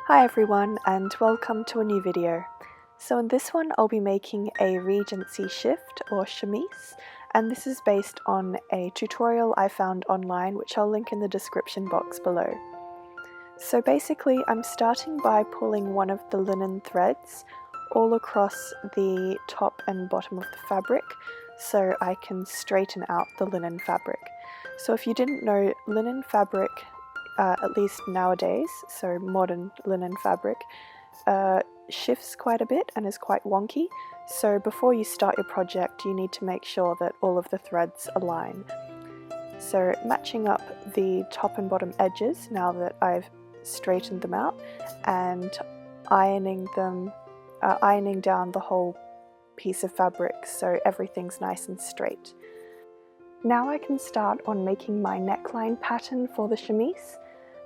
Hi everyone and welcome to a new video. So in this one I'll be making a Regency shift or chemise, and this is based on a tutorial I found online which I'll link in the description box below. So basically I'm starting by pulling one of the linen threads all across the top and bottom of the fabric so I can straighten out the linen fabric. So if you didn't know, linen fabric, at least nowadays, so modern linen fabric, shifts quite a bit and is quite wonky. So before you start your project, you need to make sure that all of the threads align. So matching up the top and bottom edges now that I've straightened them out, and ironing down the whole piece of fabric so everything's nice and straight. Now I can start on making my neckline pattern for the chemise,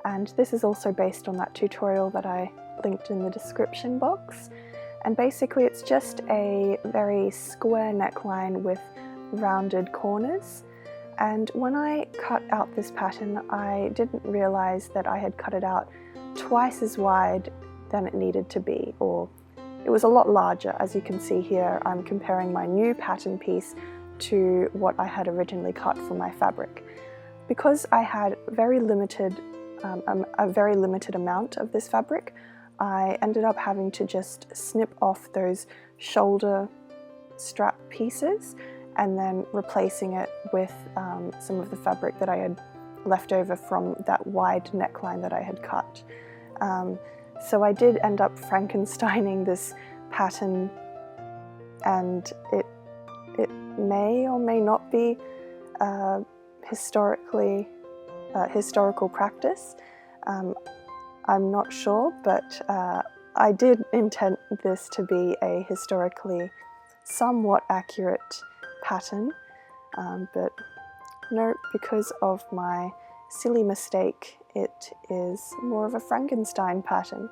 and this is also based on that tutorial that I linked in the description box. And basically it's just a very square neckline with rounded corners. And when I cut out this pattern, I didn't realize that I had cut it out twice as wide than it needed to be, or it was a lot larger. As you can see here, I'm comparing my new pattern piece to what I had originally cut for my fabric. Because I had a very limited amount of this fabric, I ended up having to just snip off those shoulder strap pieces and then replacing it with some of the fabric that I had left over from that wide neckline that I had cut. So I did end up Frankensteining this pattern, and it may or may not be historical practice. I'm not sure, but I did intend this to be a historically somewhat accurate pattern, but no, because of my silly mistake, it is more of a Frankenstein pattern.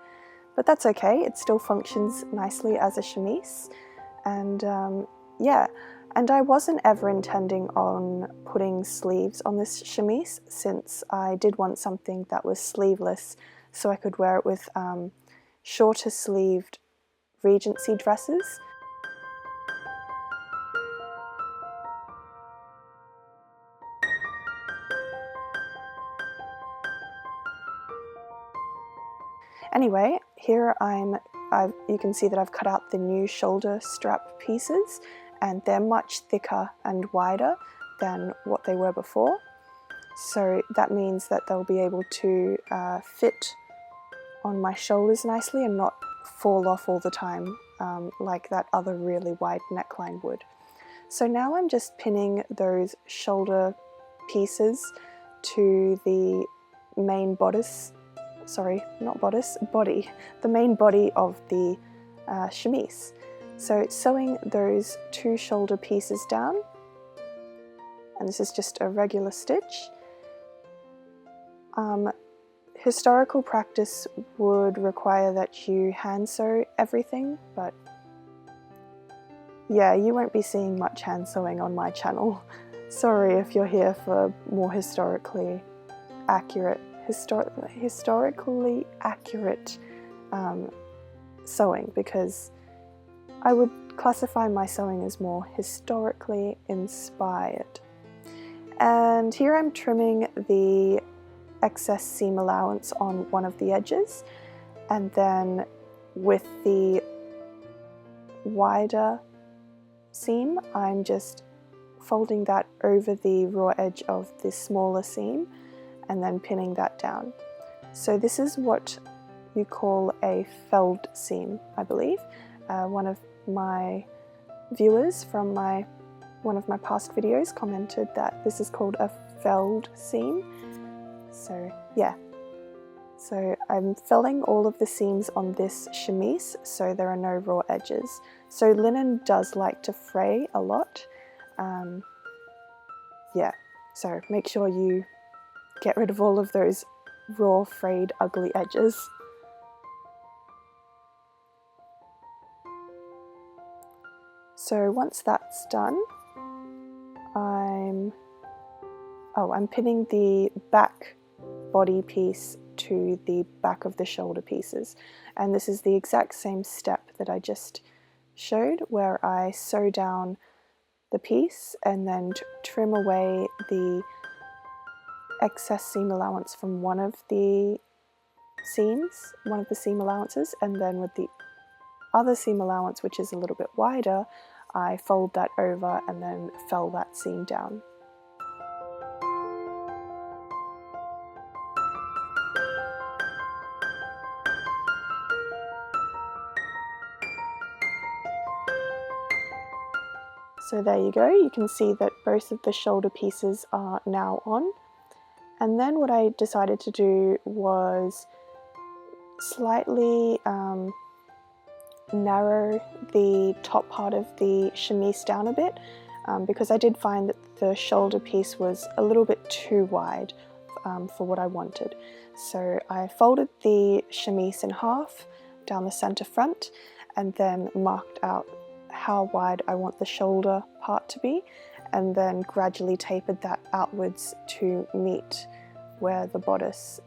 But that's okay, it still functions nicely as a chemise, and yeah. And I wasn't ever intending on putting sleeves on this chemise, since I did want something that was sleeveless so I could wear it with shorter sleeved Regency dresses. Anyway, here you can see that I've cut out the new shoulder strap pieces, and they're much thicker and wider than what they were before. So that means that they'll be able to fit on my shoulders nicely and not fall off all the time like that other really wide neckline would. So now I'm just pinning those shoulder pieces to the main bodice, sorry, not bodice, body, the main body of the chemise. So sewing those two shoulder pieces down, and this is just a regular stitch. Historical practice would require that you hand sew everything, but yeah, you won't be seeing much hand sewing on my channel. Sorry if you're here for more historically accurate sewing, because I would classify my sewing as more historically inspired. And here I'm trimming the excess seam allowance on one of the edges, and then with the wider seam I'm just folding that over the raw edge of the smaller seam and then pinning that down. So this is what you call a felled seam, I believe. One of my viewers from one of my past videos commented that this is called a felled seam. So yeah, so I'm felling all of the seams on this chemise so there are no raw edges. So linen does like to fray a lot. Yeah, so make sure you get rid of all of those raw, frayed, ugly edges. So once that's done, I'm pinning the back body piece to the back of the shoulder pieces. And this is the exact same step that I just showed, where I sew down the piece and then trim away the excess seam allowance from one of the seam allowances, and then with the other seam allowance, which is a little bit wider, I fold that over and then fell that seam down. So there you go, you can see that both of the shoulder pieces are now on. And then what I decided to do was slightly narrow the top part of the chemise down a bit, because I did find that the shoulder piece was a little bit too wide for what I wanted. So I folded the chemise in half down the center front and then marked out how wide I want the shoulder part to be, and then gradually tapered that outwards to meet where the bodice,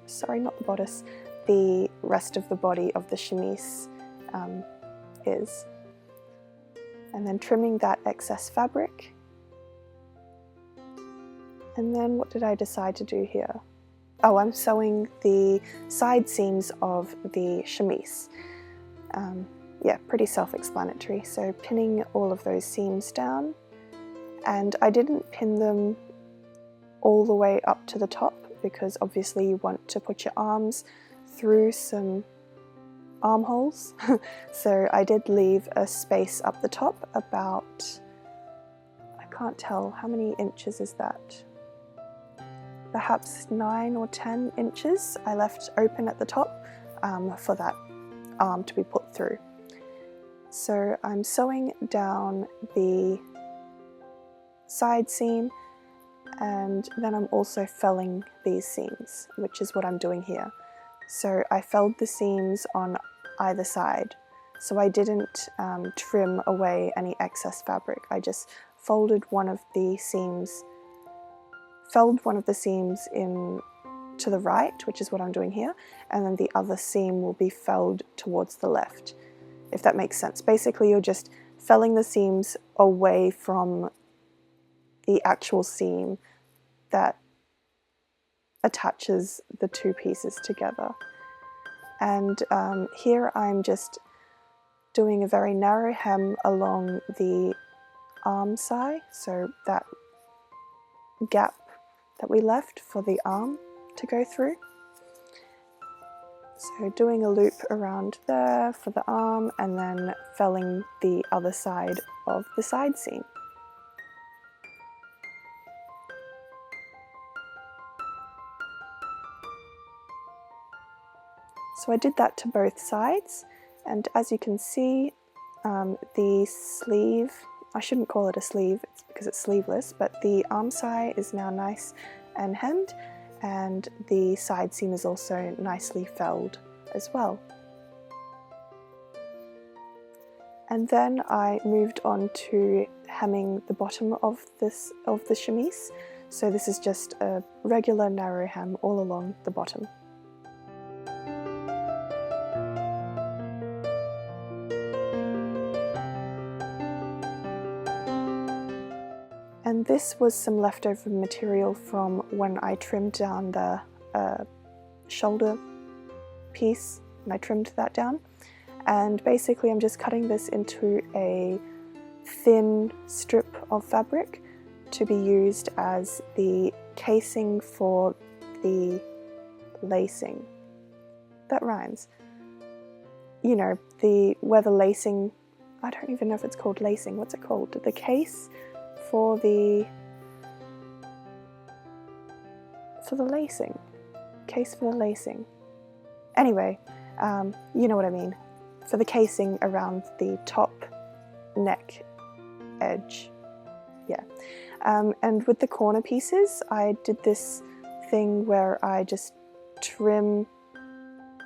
the rest of the body of the chemise is. And then trimming that excess fabric. And then what did I decide to do here? Oh, I'm sewing the side seams of the chemise. Yeah, pretty self-explanatory. So pinning all of those seams down, and I didn't pin them all the way up to the top because obviously you want to put your arms through some armholes. So I did leave a space up the top about, I can't tell, how many inches is that? Perhaps 9 or 10 inches I left open at the top for that arm to be put through. So I'm sewing down the side seam, and then I'm also felling these seams, which is what I'm doing here. So I felled the seams on either side, so I didn't trim away any excess fabric. I just folded one of the seams, in to the right, which is what I'm doing here, and then the other seam will be felled towards the left, if that makes sense. Basically, you're just felling the seams away from the actual seam that attaches the two pieces together. And here I'm just doing a very narrow hem along the arm side, so that gap that we left for the arm to go through. So doing a loop around there for the arm, and then felling the other side of the side seam. So I did that to both sides, and as you can see, the sleeve, I shouldn't call it a sleeve because it's sleeveless, but the arm side is now nice and hemmed, and the side seam is also nicely felled as well. And then I moved on to hemming the bottom of the chemise. So this is just a regular narrow hem all along the bottom. And this was some leftover material from when I trimmed down the shoulder piece, and I trimmed that down. And basically I'm just cutting this into a thin strip of fabric to be used as the casing for the lacing. That rhymes. You know, where the lacing, I don't even know if it's called lacing, what's it called? The case for the lacing. Case for the lacing. Anyway, you know what I mean. For the casing around the top neck edge. Yeah. And with the corner pieces, I did this thing where I just trim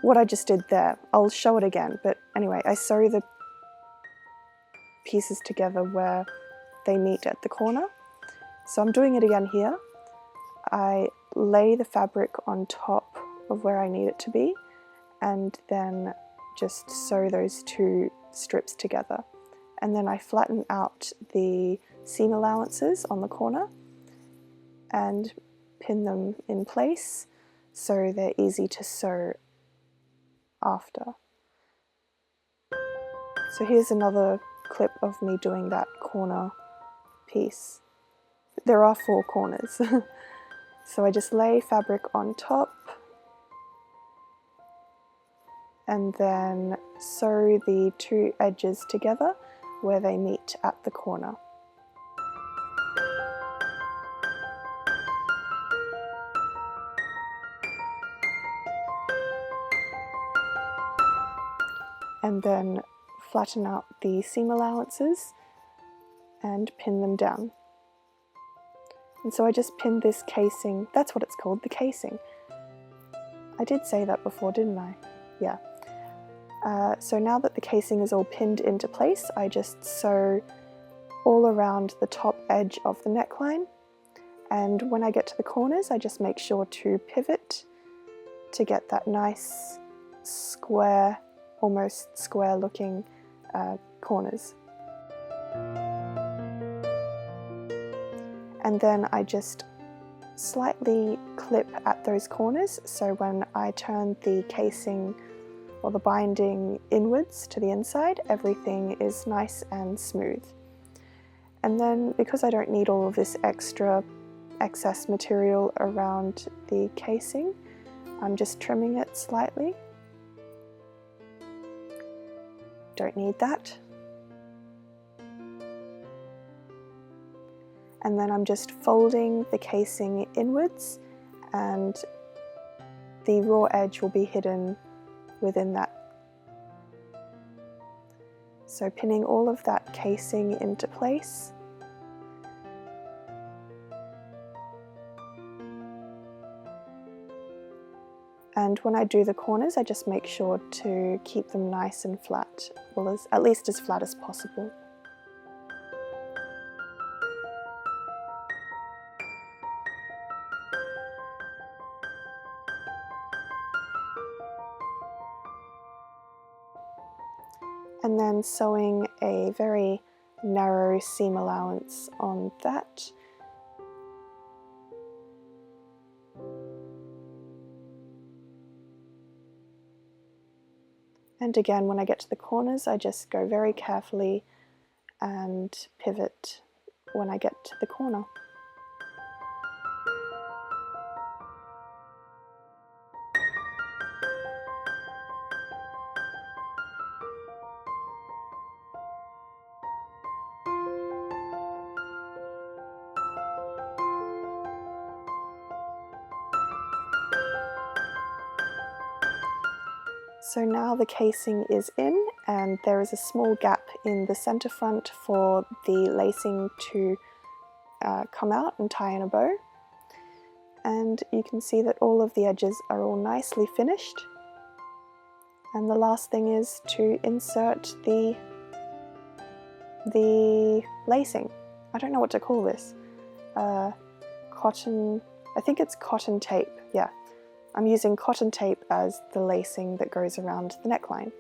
what I just did there. I'll show it again, but anyway, I sew the pieces together where they meet at the corner. So I'm doing it again here. I lay the fabric on top of where I need it to be, and then just sew those two strips together. And then I flatten out the seam allowances on the corner and pin them in place so they're easy to sew after. So here's another clip of me doing that corner piece. There are 4 corners. So I just lay fabric on top and then sew the 2 edges together where they meet at the corner. And then flatten out the seam allowances and pin them down. And so I just pinned this casing, that's what it's called, the casing. I did say that before, didn't I? Yeah. So now that the casing is all pinned into place, I just sew all around the top edge of the neckline. And when I get to the corners, I just make sure to pivot to get that nice square, almost square looking corners. And then I just slightly clip at those corners, so when I turn the casing or the binding inwards to the inside, everything is nice and smooth. And then because I don't need all of this excess material around the casing, I'm just trimming it slightly. Don't need that. And then I'm just folding the casing inwards, and the raw edge will be hidden within that. So pinning all of that casing into place. And when I do the corners, I just make sure to keep them nice and flat, well, at least as flat as possible. And then sewing a very narrow seam allowance on that. And again, when I get to the corners, I just go very carefully and pivot when I get to the corner. So now the casing is in, and there is a small gap in the center front for the lacing to come out and tie in a bow. And you can see that all of the edges are all nicely finished. And the last thing is to insert the lacing. I don't know what to call this. Cotton, I think it's cotton tape, yeah. I'm using cotton tape as the lacing that goes around the neckline,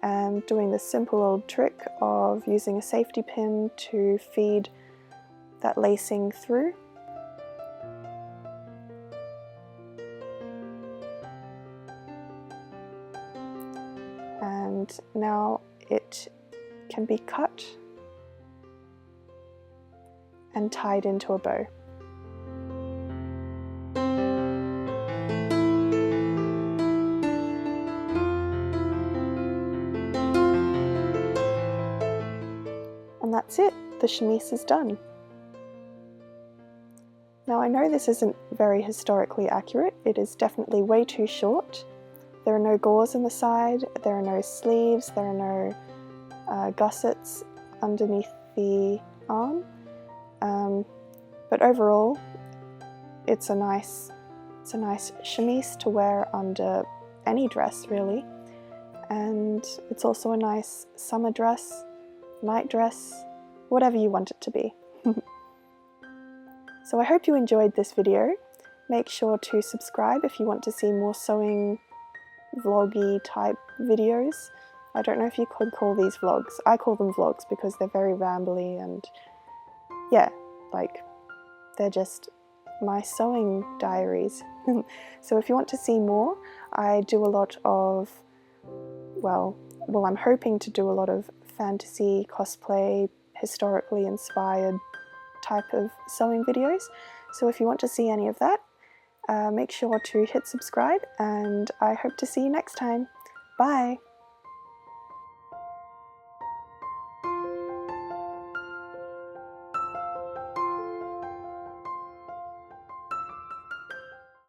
and doing the simple old trick of using a safety pin to feed that lacing through. And now it can be cut and tied into a bow. And that's it, the chemise is done. Now I know this isn't very historically accurate, it is definitely way too short. There are no gores on the side, there are no sleeves, there are no gussets underneath the arm. But overall, it's a nice chemise to wear under any dress really. And it's also a nice summer dress, night dress, whatever you want it to be. So I hope you enjoyed this video. make sure to subscribe if you want to see more sewing vloggy type videos. I don't know if you could call these vlogs. I call them vlogs because they're very rambly and yeah, like they're just my sewing diaries. So if you want to see more, I do a lot of, well, I'm hoping to do a lot of fantasy, cosplay, historically inspired type of sewing videos. So if you want to see any of that, make sure to hit subscribe, and I hope to see you next time. Bye!